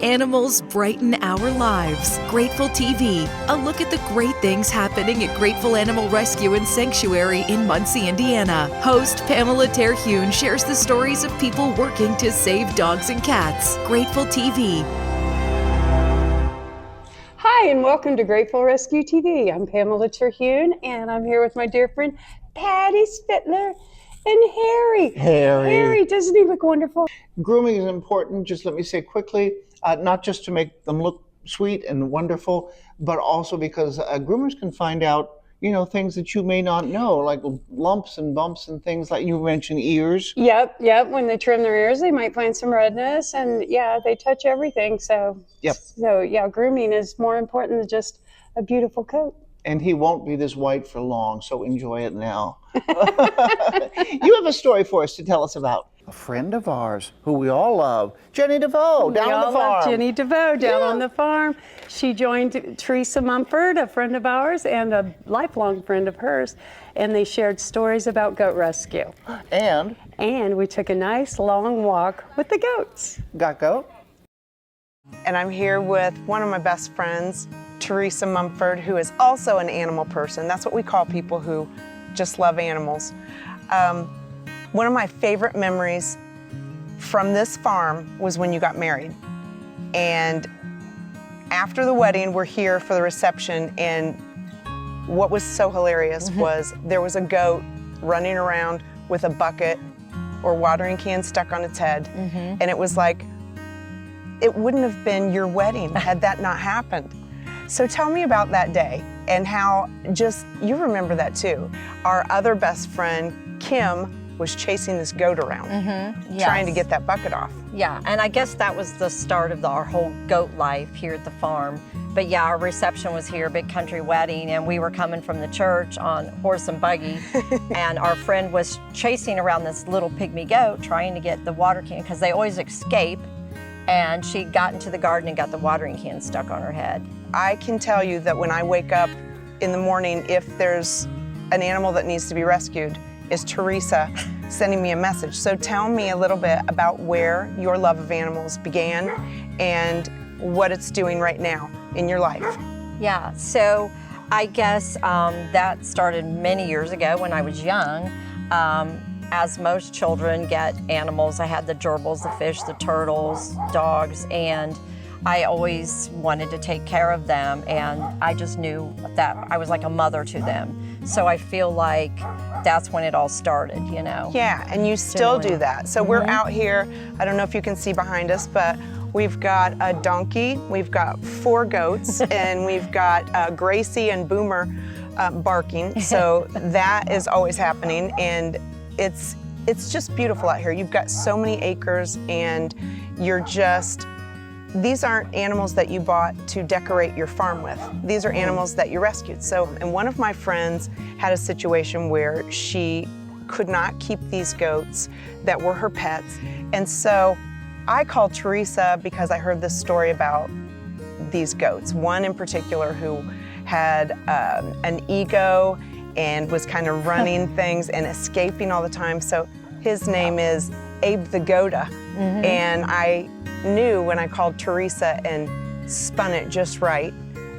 Animals brighten our lives. Grateful TV, a look at the great things happening at Grateful Animal Rescue and Sanctuary in Muncie, Indiana. Host Pamela Terhune shares the stories of people working to save dogs and cats. Grateful TV. Hi, and welcome to Grateful Rescue TV. I'm Pamela Terhune, and I'm here with my dear friend, Patty Spittler and Harry. Harry, doesn't he look wonderful? Grooming is important, just let me say quickly, not just to make them look sweet and wonderful, but also because groomers can find out, things that you may not know, like lumps and bumps and things like you mentioned, ears. Yep. When they trim their ears, they might find some redness, and they touch everything. So, grooming is more important than just a beautiful coat. And he won't be this white for long, so enjoy it now. You have a story for us to tell us about. A friend of ours who we all love, Jennie Devoe, down on the farm. Jennie Devoe down on the farm. She joined Teresa Mumford, a friend of ours and a lifelong friend of hers, and they shared stories about goat rescue. And we took a nice long walk with the goats. Got goat? And I'm here with one of my best friends, Teresa Mumford, who is also an animal person. That's what we call people who just love animals. One of my favorite memories from this farm was when you got married. And after the wedding, we're here for the reception, and what was so hilarious was there was a goat running around with a bucket or watering can stuck on its head. And it was like, it wouldn't have been your wedding had that not happened. So tell me about that day and how you remember that too. Our other best friend, Kim, was chasing this goat around, trying to get that bucket off. Yeah, and I guess that was the start of our whole goat life here at the farm. But yeah, our reception was here, big country wedding, and we were coming from the church on horse and buggy, and our friend was chasing around this little pygmy goat trying to get the water can, because they always escape, and she got into the garden and got the watering can stuck on her head. I can tell you that when I wake up in the morning, if there's an animal that needs to be rescued, is Teresa sending me a message. So tell me a little bit about where your love of animals began and what it's doing right now in your life. Yeah, so I guess that started many years ago when I was young. As most children get animals, I had the gerbils, the fish, the turtles, dogs, and I always wanted to take care of them, and I just knew that I was like a mother to them. So I feel like that's when it all started, Yeah, and you still do that. So we're out here, I don't know if you can see behind us, but we've got a donkey, we've got 4 goats, and we've got Gracie and Boomer barking. So that is always happening, and it's just beautiful out here. You've got so many acres, and these aren't animals that you bought to decorate your farm with. These are animals that you rescued. And one of my friends had a situation where she could not keep these goats that were her pets. And so I called Teresa because I heard this story about these goats. One in particular who had an ego and was kind of running things and escaping all the time. So his name is Abe the Goda. And I knew when I called Teresa and spun it just right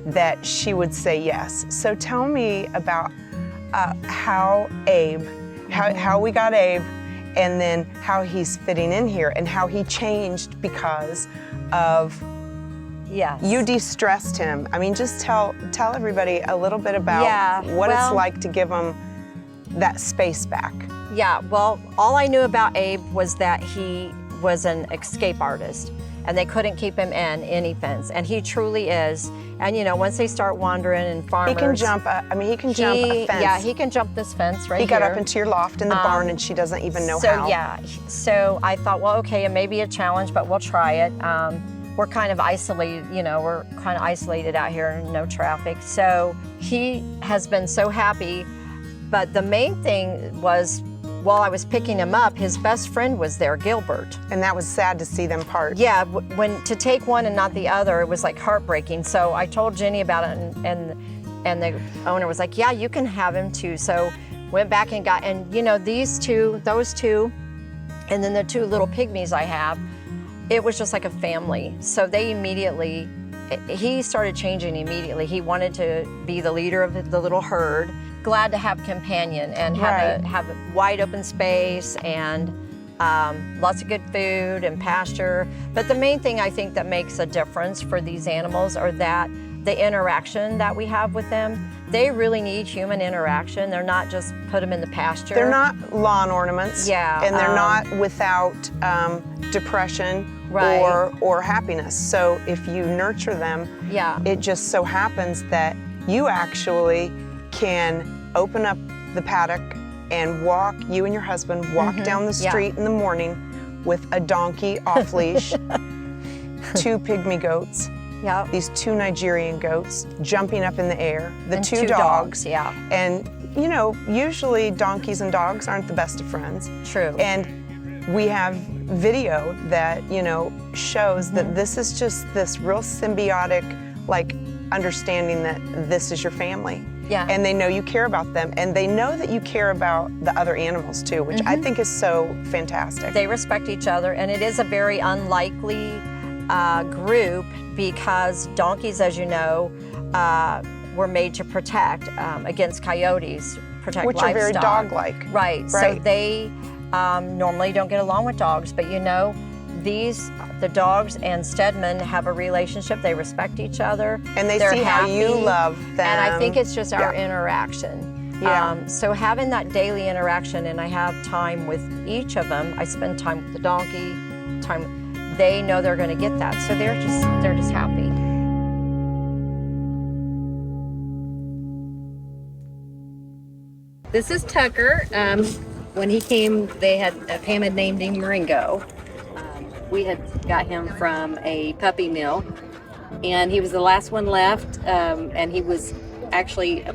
that she would say yes. So tell me about how we got Abe, and then how he's fitting in here and how he changed because of you de-stressed him. I mean, just tell everybody a little bit about what it's like to give them that space back. Yeah, well, all I knew about Abe was that he was an escape artist, and they couldn't keep him in any fence, and he truly is. And once they start wandering and farmers, he can jump. He can jump a fence. Yeah, he can jump this fence right here. He got up into your loft in the barn, and she doesn't even know how. So I thought, well, okay, it may be a challenge, but we'll try it. We're kind of isolated, we're kind of isolated out here, no traffic. So he has been so happy, but the main thing was, while I was picking him up, his best friend was there, Gilbert. And that was sad to see them part. Yeah, when to take one and not the other, it was like heartbreaking. So I told Jennie about it, and the owner was like, yeah, you can have him too. So went back and got, those two, and then the 2 little pygmies I have, it was just like a family. So he started changing immediately. He wanted to be the leader of the little herd, glad to have a companion and have a wide open space and lots of good food and pasture. But the main thing I think that makes a difference for these animals are that the interaction that we have with them. They really need human interaction. They're not just put them in the pasture. They're not lawn ornaments. Yeah. And they're not without depression or happiness. So if you nurture them, it just so happens that you actually can open up the paddock and you and your husband walk down the street in the morning with a donkey off leash, 2 pygmy goats, these 2 Nigerian goats jumping up in the air, the 2 dogs. And you know, usually donkeys and dogs aren't the best of friends. True. And we have video that, you know, shows that this is just this real symbiotic, like, understanding that this is your family. Yeah. And they know you care about them, and they know that you care about the other animals too, which I think is so fantastic. They respect each other, and it is a very unlikely group because donkeys, as you know, were made to protect against coyotes, protect which livestock. are very dog-like. Right. So they normally don't get along with dogs, but you know, the dogs and Stedman have a relationship. They respect each other. And they're see happy, how you love them. And I think it's just our interaction. Yeah. So having that daily interaction, and I have time with each of them. I spend time with the donkey, they know they're going to get that. So they're just happy. This is Tucker. When he came, Pam had named him Ringo. We had got him from a puppy mill, and he was the last one left, and he was actually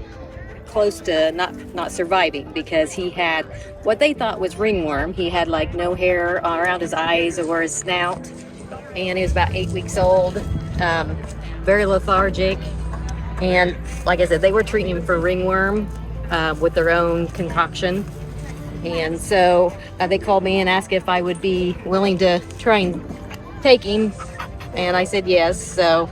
close to not surviving because he had what they thought was ringworm. He had like no hair around his eyes or his snout, and he was about 8 weeks old, very lethargic, and like I said, they were treating him for ringworm with their own concoction. And so they called me and asked if I would be willing to try and take him. And I said yes. So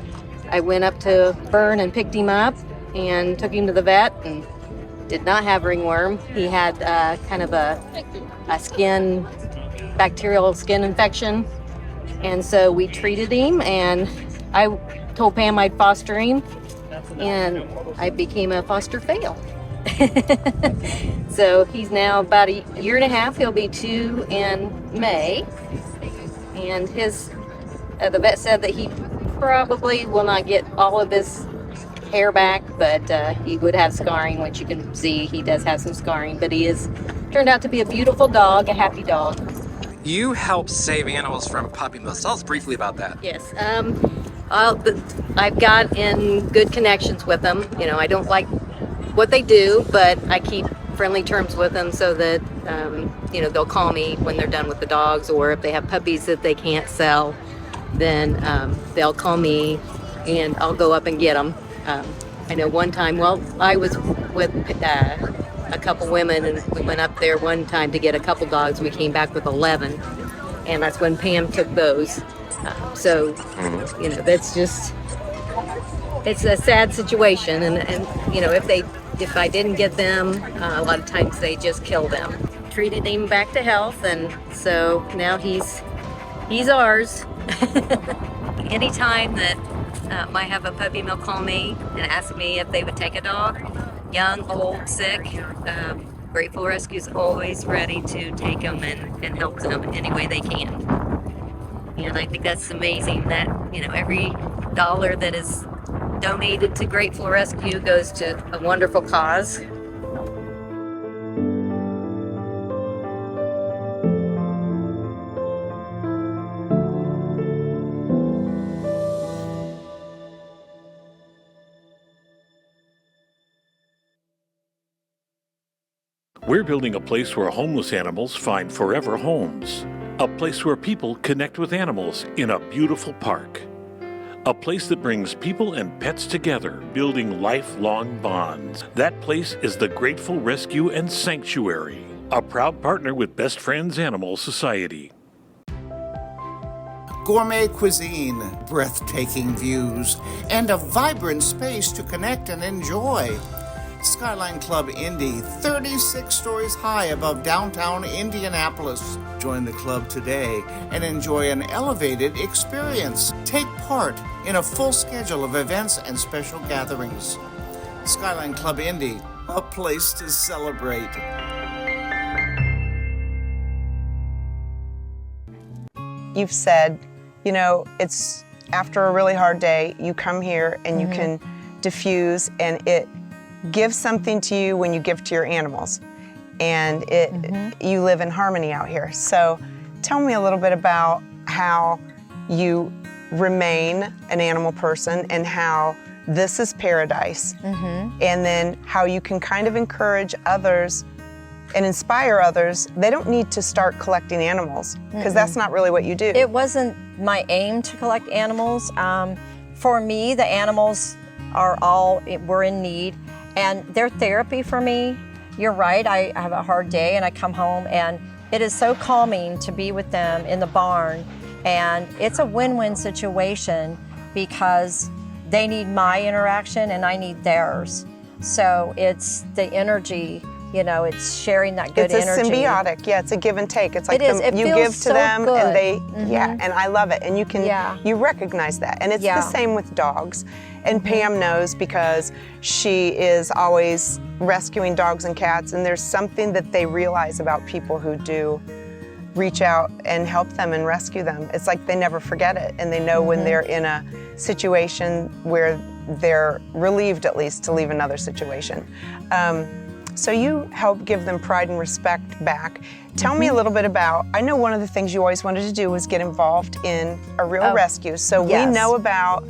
I went up to Fern and picked him up and took him to the vet and did not have ringworm. He had kind of a bacterial skin infection. And so we treated him, and I told Pam I'd foster him, and I became a foster fail. So he's now about a year and a half. He'll be 2 in May, and the vet said that he probably will not get all of his hair back, but he would have scarring, which you can see he does have some scarring, but he is turned out to be a beautiful dog, a happy dog. You help save animals from puppy mills. Tell us briefly about that. Yes, I've got in good connections with them. You know, I don't like what they do, but I keep friendly terms with them so that they'll call me when they're done with the dogs, or if they have puppies that they can't sell, then they'll call me and I'll go up and get them. I know one time, I was with a couple women, and we went up there one time to get a couple dogs. We came back with 11, and that's when Pam took those. That's just, it's a sad situation, and if I didn't get them, a lot of times they just kill them. Treated him back to health, and so now he's ours. Anytime that I have a puppy mill call me and ask me if they would take a dog, young, old, sick, Grateful Rescue's always ready to take them and help them any way they can. And I think that's amazing that, every dollar that is donated to Grateful Rescue goes to a wonderful cause. We're building a place where homeless animals find forever homes. A place where people connect with animals in a beautiful park. A place that brings people and pets together, building lifelong bonds. That place is the Grateful Rescue and Sanctuary, a proud partner with Best Friends Animal Society. gourmet cuisine, breathtaking views, and a vibrant space to connect and enjoy. Skyline Club Indy, 36 stories high above downtown Indianapolis. Join the club today and enjoy an elevated experience. Take part in a full schedule of events and special gatherings. Skyline Club Indy, a place to celebrate. You've said, you know, it's after a really hard day, you come here and you can diffuse, and it gives something to you when you give to your animals. And you live in harmony out here. So tell me a little bit about how you remain an animal person and how this is paradise. And then how you can kind of encourage others and inspire others. They don't need to start collecting animals, because that's not really what you do. It wasn't my aim to collect animals. For me, the animals were in need, and they're therapy for me. You're right, I have a hard day and I come home, and it is so calming to be with them in the barn. And it's a win-win situation because they need my interaction and I need theirs. So it's the energy, you know, it's sharing that good energy. It's a symbiotic, yeah, it's a give and take. It's like It you feels give to so them good. and they, and I love it. And you can, Yeah. you recognize that. And it's the same with dogs. And Pam knows because she is always rescuing dogs and cats, and there's something that they realize about people who do reach out and help them and rescue them. It's like they never forget it, and they know when they're in a situation where they're relieved, at least, to leave another situation. So you help give them pride and respect back. Tell me a little bit about, I know one of the things you always wanted to do was get involved in a real rescue. So we know about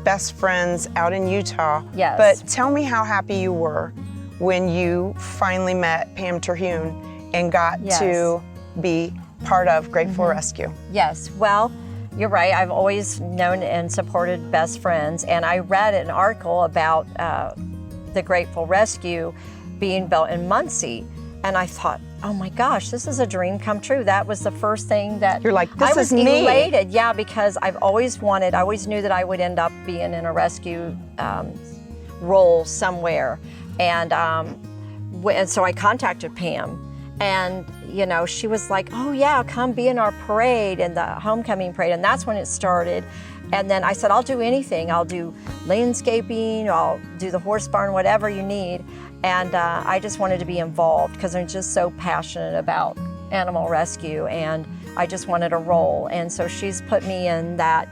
Best Friends out in Utah. Yes. But tell me how happy you were when you finally met Pam Terhune and got to be part of Grateful Rescue. Yes, well, you're right. I've always known and supported Best Friends, and I read an article about the Grateful Rescue being built in Muncie, and I thought, oh my gosh, this is a dream come true. That was the first thing that You're like, this I was is me. elated, yeah, because I always knew that I would end up being in a rescue role somewhere, and so I contacted Pam, and you know, she was like, oh yeah, come be in our parade and the homecoming parade, and that's when it started. And then I said, I'll do anything. I'll do landscaping, I'll do the horse barn, whatever you need. And I just wanted to be involved because I'm just so passionate about animal rescue, and I just wanted a role. And so she's put me in that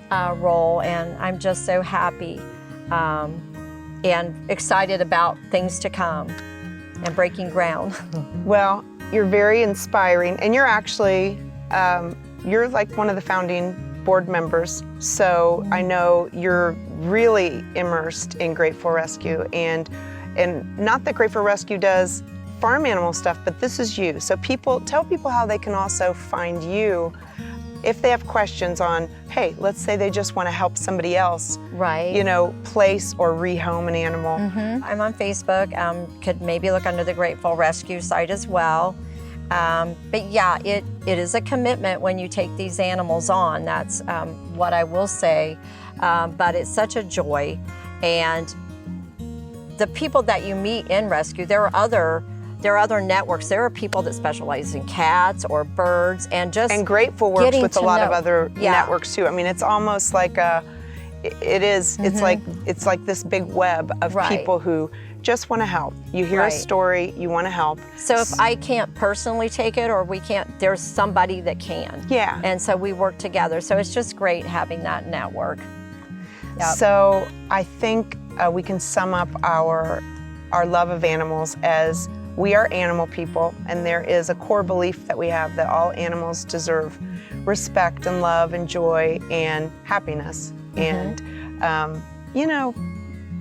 role, and I'm just so happy and excited about things to come and breaking ground. Well, you're very inspiring, and you're actually, you're like one of the founding board members. So I know you're really immersed in Grateful Rescue, and not that Grateful Rescue does farm animal stuff, but this is you. So tell people how they can also find you if they have questions on, hey, let's say they just want to help somebody else, Right. you know, place or rehome an animal. I'm on Facebook. Could maybe look under the Grateful Rescue site as well. But yeah, it is a commitment when you take these animals on. That's what I will say. But it's such a joy. And the people that you meet in rescue, there are other networks. There are people that specialize in cats or birds, and Grateful works with a lot of other Yeah. networks too. I mean, it's almost like it's like this big web of Right. people who just want to help. You hear a Right. story, you want to help. So if I can't personally take it, or we can't, there's somebody that can. Yeah. And so we work together. So it's just great having that network. Yep. So I think we can sum up our love of animals as we are animal people, and there is a core belief that we have that all animals deserve respect and love and joy and happiness. And, you know,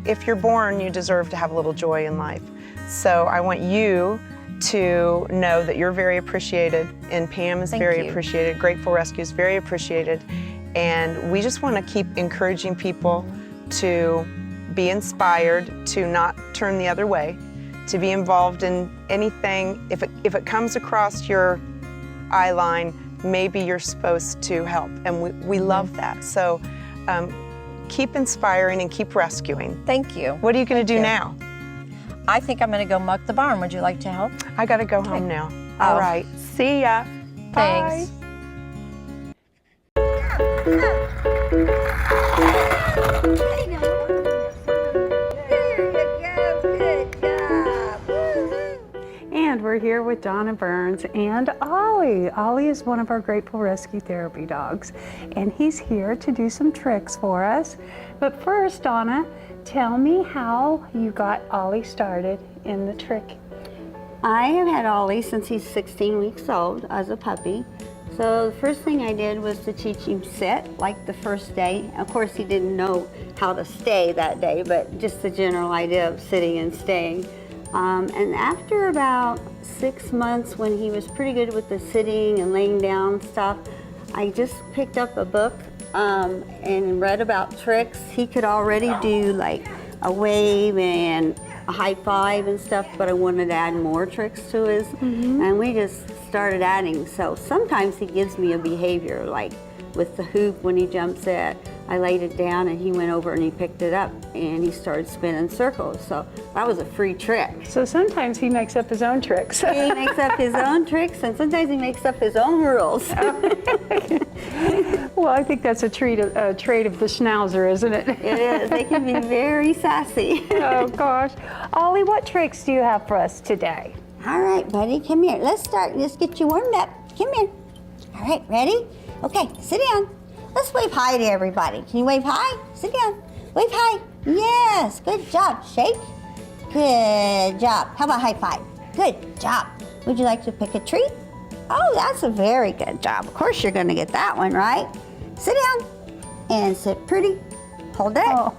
if you're born, you deserve to have a little joy in life. So I want you to know that you're very appreciated, and Pam is Thank very you. appreciated. Grateful Rescue is very appreciated. And we just want to keep encouraging people to be inspired, to not turn the other way, to be involved in anything. If it comes across your eye line, maybe you're supposed to help. And we love that. So keep inspiring and keep rescuing. Thank you. What are you going to do now? I think I'm going to go muck the barn. Would you like to help? I got to go home now. All right. See ya. Bye. Thanks. And we're here with Donna Burns and Ollie. Ollie is one of our Grateful Rescue Therapy dogs, and he's here to do some tricks for us. But first, Donna, tell me how you got Ollie started in the trick. I have had Ollie since he's 16 weeks old as a puppy. So the first thing I did was to teach him sit, like the first day. Of course, he didn't know how to stay that day, but just the general idea of sitting and staying. And after about 6 months, when he was pretty good with the sitting and laying down stuff, I just picked up a book and read about tricks. He could already do like a wave and a high five and stuff, but I wanted to add more tricks to his, and we just started adding. So sometimes he gives me a behavior, like with the hoop when he jumps it, I laid it down and he went over and he picked it up and he started spinning circles. So that was a free trick. So sometimes he makes up his own tricks. He makes up his own tricks, and sometimes he makes up his own rules. Well, I think that's a trait of the Schnauzer, isn't it? It is. They can be very sassy. Oh gosh. Ollie, what tricks do you have for us today? All right, buddy, come here. Let's start. Let's get you warmed up. Come here. All right, ready? Okay, sit down. Let's wave hi to everybody. Can you wave hi? Sit down. Wave hi. Yes, good job. Shake. Good job. How about high five? Good job. Would you like to pick a treat? Oh, that's a very good job. Of course you're gonna get that one, right? Sit down and sit pretty. Hold it. Oh.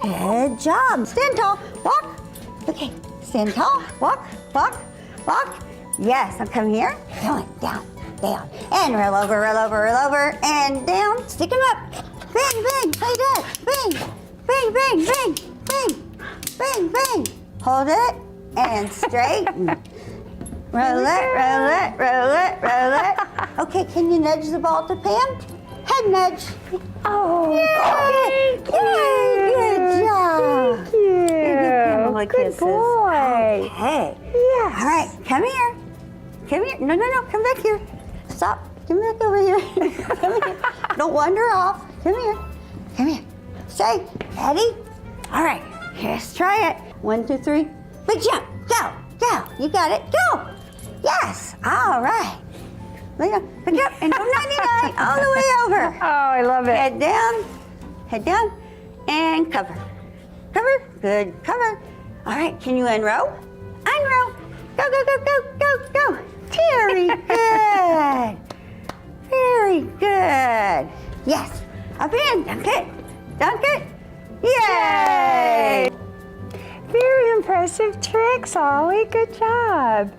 Good job. Stand tall. Walk. Okay, stand tall. Walk, walk, walk. Yes, now come here. Down, down, down. And roll over, and down. Stick them up. Bang, bang, play that. Bang, bang, bang, bang, bang, bang, bang. Hold it and straighten. Roll it, roll it, roll it, roll it. Okay, can you nudge the ball to Pam? Head nudge. Oh, Yay! Good job. Thank you. Good Good boy. Okay. Yes. All right, come here. Come here. No, come back here. Stop. Come back over here. Come here. Don't wander off. Come here. Come here. Stay. Ready? All right, let's try it. 1, 2, 3. Big jump. Go, go. You got it. Go. Yes. All right. Pick up and go 99 all the way over. Oh, I love it. Head down, and cover. Cover, good, cover. All right, can you unrow? Unrow. Go, go, go, go, go, go. Very good. Very good. Yes, up in, dunk it, dunk it. Yay! Very impressive tricks, Ollie. Good job.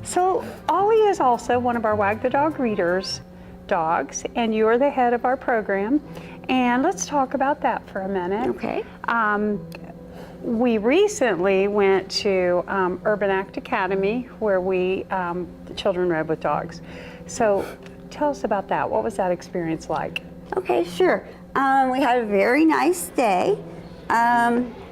So Ollie is also one of our Wag the Dog Readers dogs, and you're the head of our program. And let's talk about that for a minute. Okay. We recently went to Urban Act Academy, where the children read with dogs. So tell us about that. What was that experience like? Okay, sure. We had a very nice day.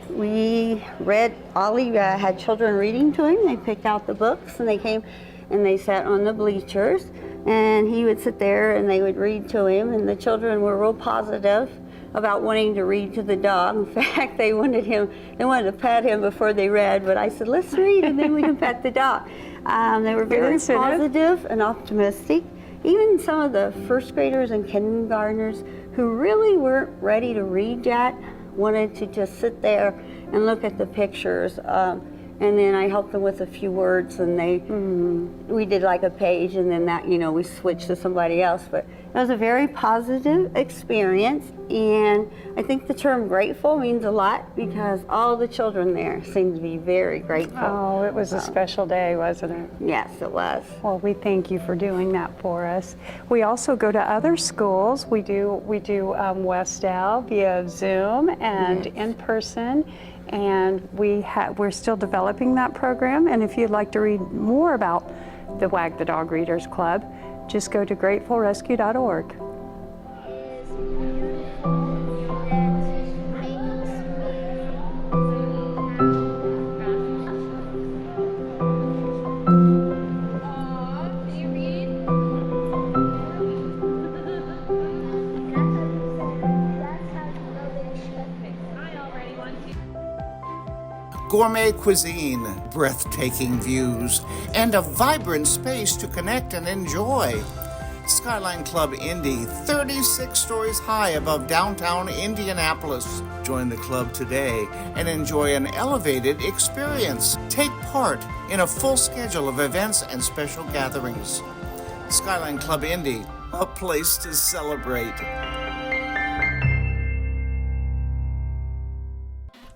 We read, Ollie had children reading to him. They picked out the books and they came and they sat on the bleachers, and he would sit there and they would read to him, and the children were real positive about wanting to read to the dog. In fact, they wanted to pet him before they read, but I said, let's read and then we can pet the dog. They were very positive and optimistic. Even some of the first graders and kindergartners who really weren't ready to read yet wanted to just sit there and look at the pictures. And then I helped them with a few words, and we did like a page, and then that, we switched to somebody else. But it was a very positive experience, and I think the term grateful means a lot because all the children there seemed to be very grateful. Oh, it was a special day, wasn't it? Yes, it was. Well, we thank you for doing that for us. We also go to other schools. We do Westdale via Zoom and in person. And we're still developing that program. And if you'd like to read more about the Wag the Dog Readers Club, Just go to gratefulrescue.org. Gourmet cuisine, breathtaking views, and a vibrant space to connect and enjoy. Skyline Club Indy, 36 stories high above downtown Indianapolis. Join the club today and enjoy an elevated experience. Take part in a full schedule of events and special gatherings. Skyline Club Indy, a place to celebrate.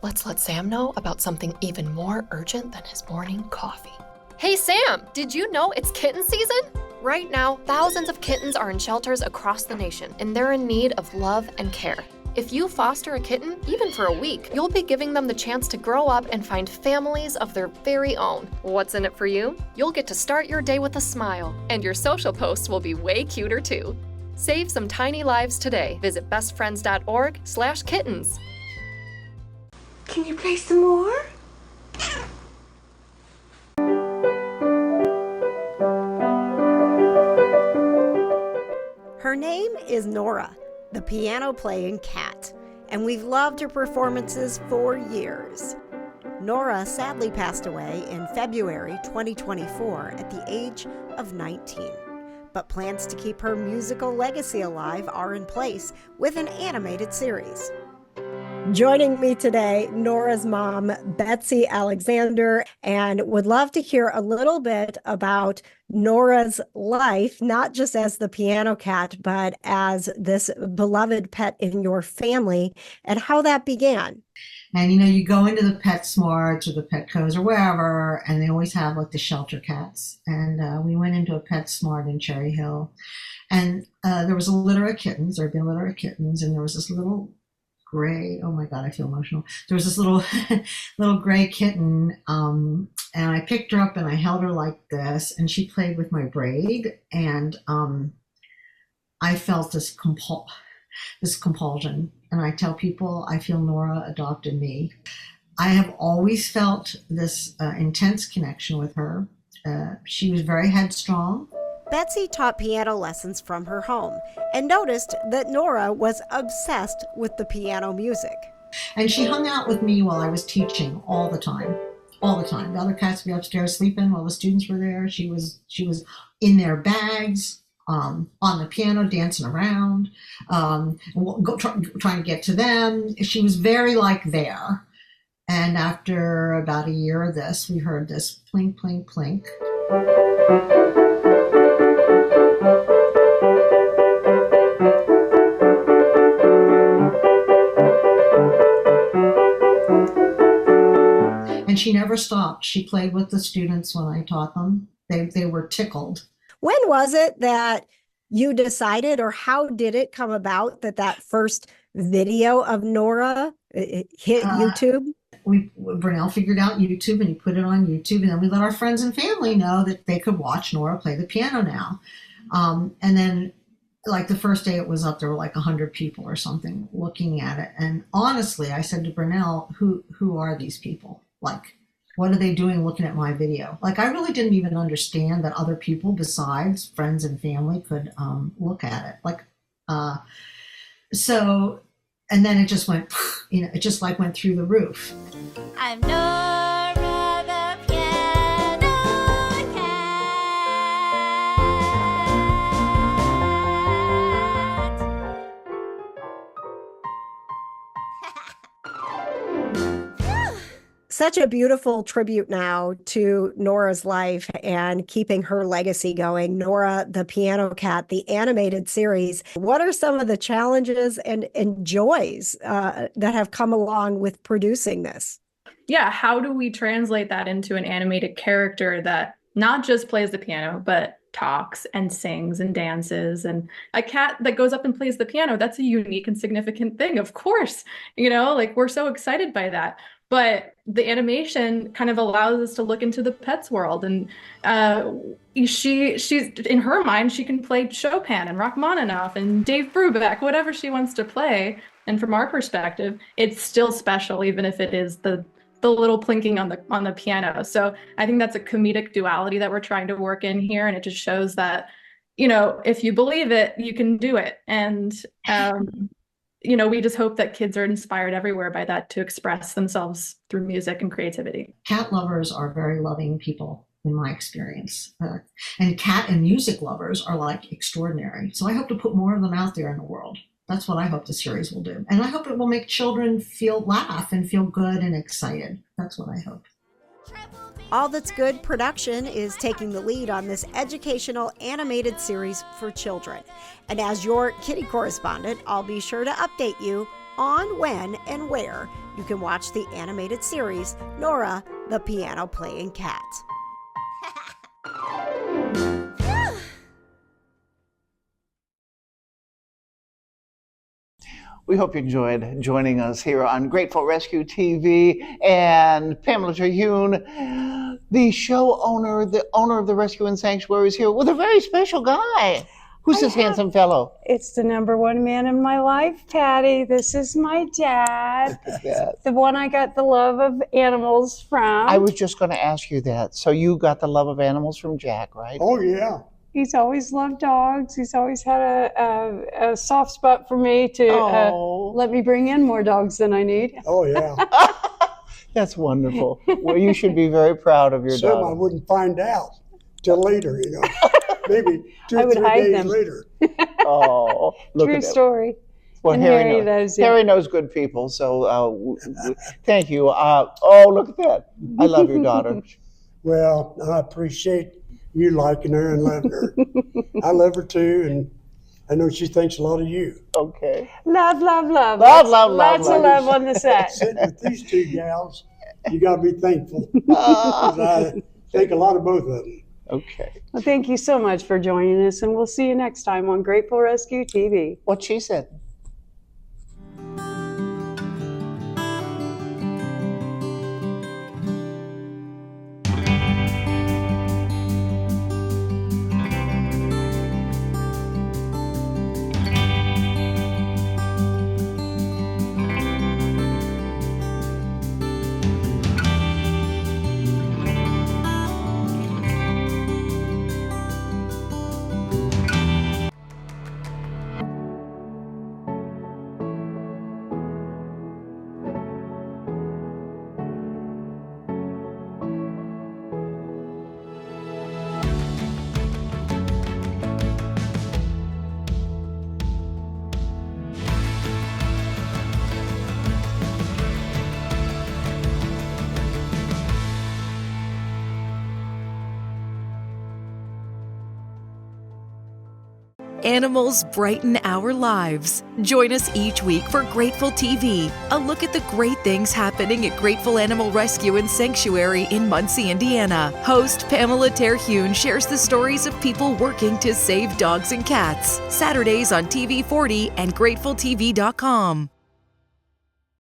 Let's let Sam know about something even more urgent than his morning coffee. Hey Sam, did you know it's kitten season? Right now, thousands of kittens are in shelters across the nation, and they're in need of love and care. If you foster a kitten, even for a week, you'll be giving them the chance to grow up and find families of their very own. What's in it for you? You'll get to start your day with a smile, and your social posts will be way cuter too. Save some tiny lives today. Visit bestfriends.org/kittens. Can you play some more? Her name is Nora, the piano-playing cat, and we've loved her performances for years. Nora sadly passed away in February 2024 at the age of 19. But plans to keep her musical legacy alive are in place with an animated series. Joining me today, Nora's mom, Betsy Alexander, and would love to hear a little bit about Nora's life, not just as the piano cat, but as this beloved pet in your family, and how that began. And you go into the PetSmart or the Petco's or wherever, and they always have like the shelter cats. And we went into a PetSmart in Cherry Hill, and there was a litter of kittens. There had been a litter of kittens, and there was this little gray, oh my God, I feel emotional. There was this little gray kitten, and I picked her up and I held her like this, and she played with my braid, and I felt this compulsion. And I tell people, I feel Nora adopted me. I have always felt this intense connection with her. She was very headstrong. Betsy taught piano lessons from her home and noticed that Nora was obsessed with the piano music. And she hung out with me while I was teaching all the time. The other cats would be upstairs sleeping while the students were there. She was in their bags, on the piano, dancing around, trying to get to them. She was very there. And after about a year of this, we heard this plink, plink, plink. And she never stopped. She played with the students when I taught them. They were tickled. When was it that you decided, or how did it come about that first video of Nora hit YouTube? Brunel figured out YouTube, and he put it on YouTube, and then we let our friends and family know that they could watch Nora play the piano now. And then the first day it was up, there were 100 people or something looking at it. And honestly, I said to Brunel, who are these people? What are they doing looking at my video? I really didn't even understand that other people besides friends and family could look at it. So, and then it just went, it just went through the roof. I'm Nora the piano cat. Such a beautiful tribute now to Nora's life and keeping her legacy going. Nora the Piano Cat, the animated series. What are some of the challenges and joys that have come along with producing this? Yeah, how do we translate that into an animated character that not just plays the piano, but talks and sings and dances? And a cat that goes up and plays the piano, that's a unique and significant thing, of course. We're so excited by that. But the animation kind of allows us to look into the pets world, and she's in her mind she can play Chopin and Rachmaninoff and Dave Brubeck, whatever she wants to play. And from our perspective, it's still special, even if it is the little plinking on the piano. So I think that's a comedic duality that we're trying to work in here, and it just shows that, you know, if you believe it, you can do it. And you know, we just hope that kids are inspired everywhere by that to express themselves through music and creativity. Cat lovers are very loving people, in my experience. And cat and music lovers are like extraordinary. So I hope to put more of them out there in the world. That's what I hope the series will do. And I hope it will make children laugh and feel good and excited. That's what I hope. All That's Good Production is taking the lead on this educational animated series for children. And as your kitty correspondent, I'll be sure to update you on when and where you can watch the animated series, Nora, the Piano Playing Cat. We hope you enjoyed joining us here on Grateful Rescue TV. And Pamela Terhune, the show owner, the owner of the Rescue and Sanctuary, is here with a very special guy. Who's this handsome fellow? It's the number one man in my life, Patty. This is my dad. The one I got the love of animals from. I was just going to ask you that. So you got the love of animals from Jack, right? Oh, yeah. He's always loved dogs. He's always had a soft spot for me to let me bring in more dogs than I need. Oh, yeah. That's wonderful. Well, you should be very proud of your dog. I wouldn't find out till later, you know. Maybe 2 or 3 days later. Oh, look True at that. story. Well, And Harry knows, yeah. Harry knows good people, so thank you. Oh, look at that. I love your daughter. Well, I appreciate you liking her and loving her. I love her too, and I know she thinks a lot of you. Okay. Love, love, love. Lots of love on the set. Sitting with these 2 gals, you got to be thankful. 'Cause I think a lot of both of them. Okay. Well, thank you so much for joining us, and we'll see you next time on Grateful Rescue TV. What she said. Animals brighten our lives. Join us each week for Grateful TV, a look at the great things happening at Grateful Animal Rescue and Sanctuary in Muncie, Indiana. Host Pamela Terhune shares the stories of people working to save dogs and cats. Saturdays on TV 40 and GratefulTV.com.